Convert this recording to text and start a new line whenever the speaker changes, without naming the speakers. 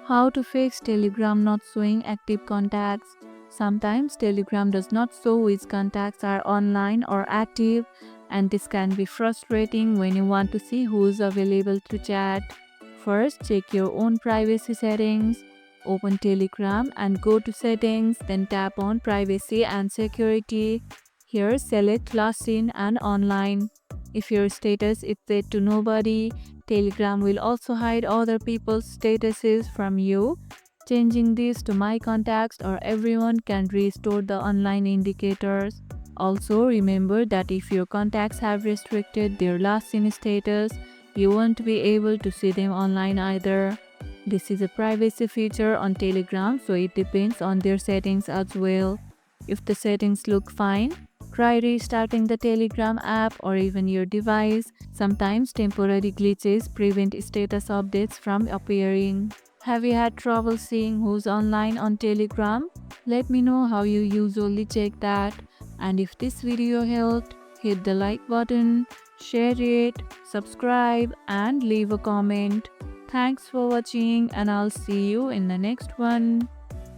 How to fix Telegram not showing active contacts. Sometimes Telegram does not show which contacts are online or active, and this can be frustrating when you want to see who is available to chat. First, check your own privacy settings. Open Telegram and go to Settings, then tap on Privacy and Security. Here, select Last Seen and Online. If your status is set to Nobody, Telegram will also hide other people's statuses from you. Changing this to My Contacts or Everyone can restore the online indicators. Also, remember that if your contacts have restricted their last seen status, you won't be able to see them online either. This is a privacy feature on Telegram, so it depends on their settings as well. If the settings look fine, try restarting the Telegram app or even your device. Sometimes temporary glitches prevent status updates from appearing. Have you had trouble seeing who's online on Telegram? Let me know how you usually check that. And if this video helped, hit the like button, share it, subscribe, and leave a comment. Thanks for watching, and I'll see you in the next one.